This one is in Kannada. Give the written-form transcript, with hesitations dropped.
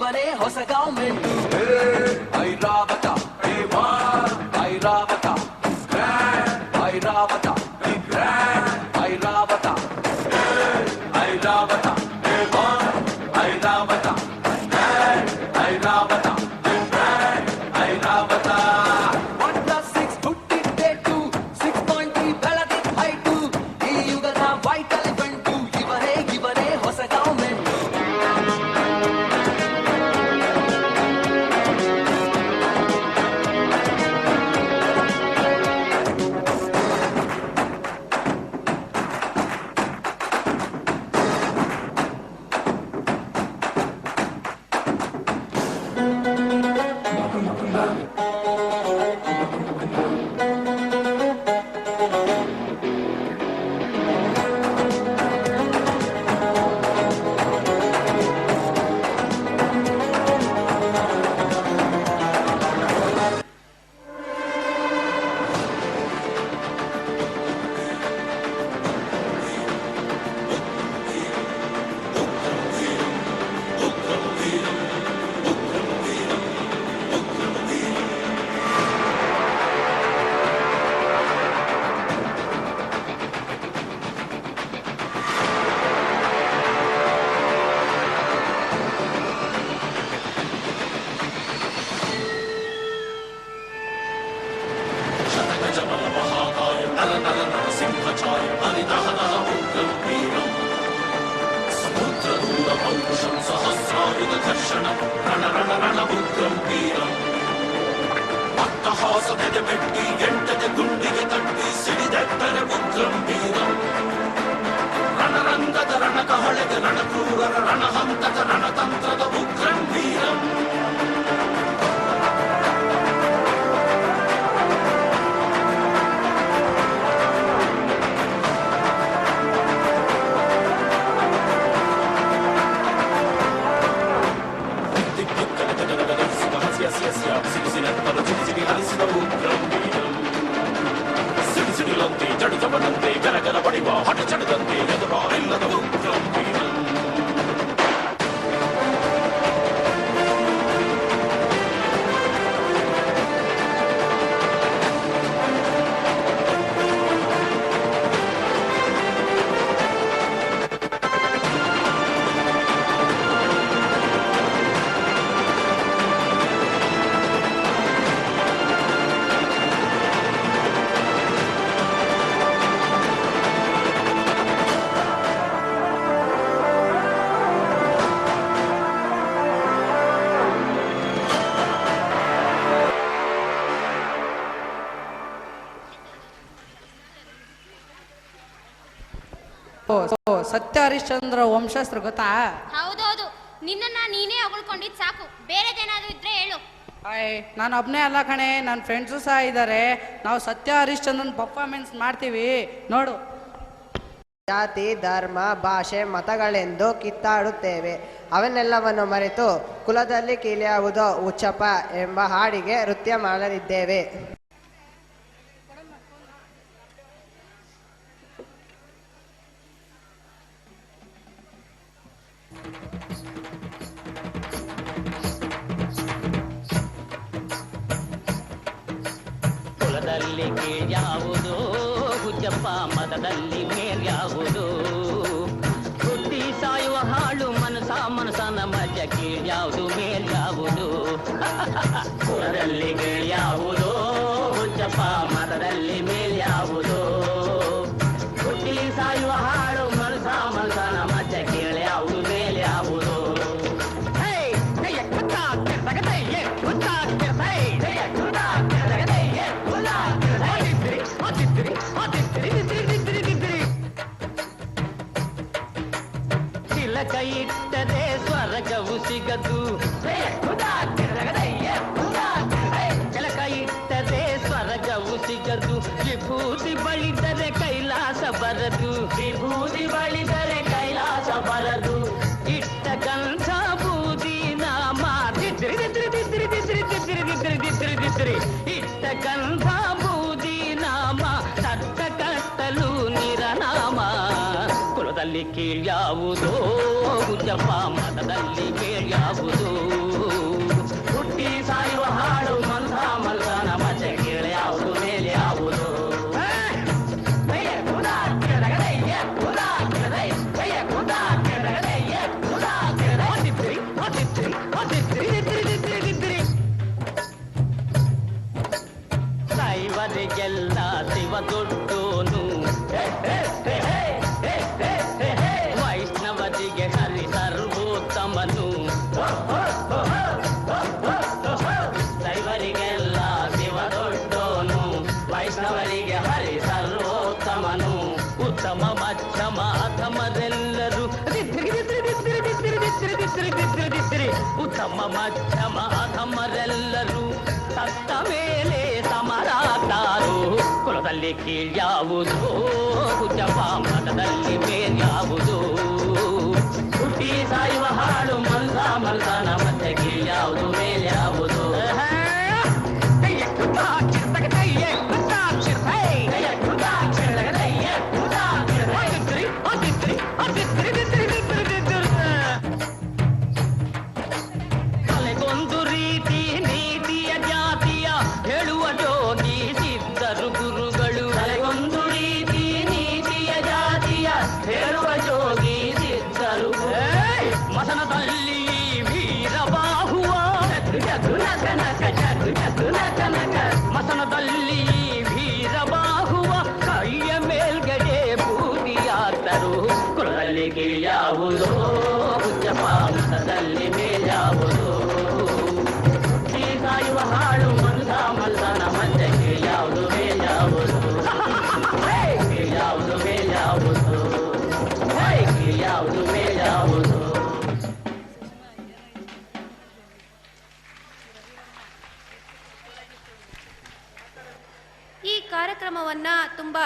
ಇವರೇ ಹೊಸ ಗೌರ್ಮೆಂಟ್. ಐರಾವತ ಐರಾವತ ಐರಾವತ ಐರಾವತ ಐರಾವತ ಐರಾವತ ಐರಾವತ ಐರಾವತ 1+6 ಹುಟ್ಟಿದ್ದೇಟು 6.3 ಬೆಳದಿದ್ದ ಹೈಟು. ಈ ಯುಗದ ವೈಟಲ್ ಇವೆಂಟು ಇವರೇ ಹೊಸ ಗೌರ್ಮೆಂಟ್. ಸತ್ಯ ಹರಿಶ್ಚಂದ್ರ ವಂಶಸ್ತ್ರ ಗೊತ್ತಾ? ಹೌದೌದು, ನಿನ್ನ ನೀನೇ ಹೊಗಳ್ಕೊಂಡಿದ್ ಸಾಕು, ಬೇರೆದೇನಾದ್ರೂ ಇದ್ರೆ ಹೇಳು. ನಾನು ಒಬ್ನೇ ಅಲ್ಲ ಕಣೆ, ನನ್ನ ಫ್ರೆಂಡ್ಸು ಸಹ ಇದ್ದಾರೆ. ನಾವು ಸತ್ಯ ಹರಿಶ್ಚಂದ್ರನ್ ಪರ್ಫಾರ್ಮೆನ್ಸ್ ಮಾಡ್ತೀವಿ ನೋಡು. ಜಾತಿ, ಧರ್ಮ, ಭಾಷೆ, ಮತಗಳೆಂದು ಕಿತ್ತಾಡುತ್ತೇವೆ. ಅವನ್ನೆಲ್ಲವನ್ನು ಮರೆತು ಕುಲದಲ್ಲಿ ಕೀಲಿಯಾವುದೋ ಹುಚ್ಚಪ್ಪ ಎಂಬ ಹಾಡಿಗೆ ನೃತ್ಯ ಮಾಡಲಿದ್ದೇವೆ. ಕುಲದಲ್ಲಿ ಕೀಳ್ಯಾವುದು ಹುಚ್ಚಪ್ಪ, ಮತದಲ್ಲಿ ಮೇಲ್ಯಾವುದು? ಹುಟ್ಟಿ ಸಾಯುವ ಹಾಳು ಮನಸನ ಮಧ್ಯ ಕೀಳ್ಯಾವುದು ಮೇಲ್ಯಾವುದು? ಕುಲದಲ್ಲಿ ಕೀಳ್ಯಾವುದು ಹುಚ್ಚಪ್ಪ, ಮತದಲ್ಲಿ ಮೇಲ್ಯಾವುದು? ಹುಟ್ಟಿ ಸಾಯುವ ಹಾಳು ಮನಸನ ಮಧ್ಯ ಕೀಳ್ಯಾವುದು ಮೇಲ್ಯಾವುದು? ತಿಲಕ ಇಟ್ಟದೆ ಸ್ವರ್ಗವು ಸಿಗದು, ತಿಲಕ ಇಟ್ಟದೆ ಸ್ವರ್ಗವು ಸಿಗದು. ವಿಭೂತಿ ಬಳಿದರೆ ಕೈಲಾಸ ಬರದು, ವಿಭೂತಿ ಬಳಿದರೆ ಕೈಲಾಸ ಬರದು. ಇಟ್ಟ ಕಂಠ ಬೂದಿ ನಾಮ ಇಟ್ಟ ಕಂಠ ಬೂದಿ ನಾಮ, ತಟ್ಟ ಕಟ್ಟಲು ನಿರನಾಮ. ಕುಲದಲ್ಲಿ ಕೀಳ್ಯಾವುದೋ ಹುಚ್ಚಪ್ಪ, ಮತದಲ್ಲಿ ಕೀಳ್ಯಾವುದೋ? ದಿದ್ರಿ ಉತ್ತಮ ಮಧ್ಯಮ ಅಧಮರೆಲ್ಲರೂ ಸತ್ತ ಮೇಲೆ ಸಮರಾಗ್ತಾರೋ ಕುಲದಲ್ಲಿ ಕೀಳ್ಯಾವುದು ಉಚ್ಚಪ ಮಠದಲ್ಲಿ ಮೇಲ್ಯಾವುದು ಹುಟ್ಟಿ ಸಾಯುವ ಹಾಳು ಮಲ್ದಾನ ಮತ್ತೆ ಕೀಳ್ಯಾವುದು ಮೇಲ್ಯಾವುದು ತಲೆಗೊಂದು ರೀತಿ ನೀತಿಯ ಜಾತಿಯ ಹೇಳುವ ಜೋಗಿ ಸಿದ್ಧರು ಗುರುಗಳು ತಲೆಗೊಂದು ರೀತಿ ನೀತಿಯ ಜಾತಿಯ ಹೇಳುವ ಜೋಗಿ ಸಿದ್ಧರು ಮಸನದಲ್ಲಿ ವೀರಬಾಹುವ ಮಸನದಲ್ಲಿ ವೀರಬಾಹುವ ಕೈಯ ಮೇಲ್ಗಡೆ ಬೂದಿಯಾದರು ಕುಲದಲ್ಲಿ ಕೀಳ್ಯಾವುದೋ ಉಚ್ಚಪ ಮಠದಲ್ಲಿ ಮೇಲ್ಯಾವುದೋ ಸಾಯುವ ಹಾಳು ಮಲ್ದಾನ ಮಧ್ಯೆ ಕೀಳ್ಯಾವುದು ಮೇಲ್ಯಾವುದು ಕೀಳ್ಯಾವುದು ಮೇಲ್ಯಾವುದು ಕೀಳ್ಯಾವುದು ಮೇಲ್ಯಾವುದು. ಈ ಕಾರ್ಯಕ್ರಮವನ್ನ ತುಂಬಾ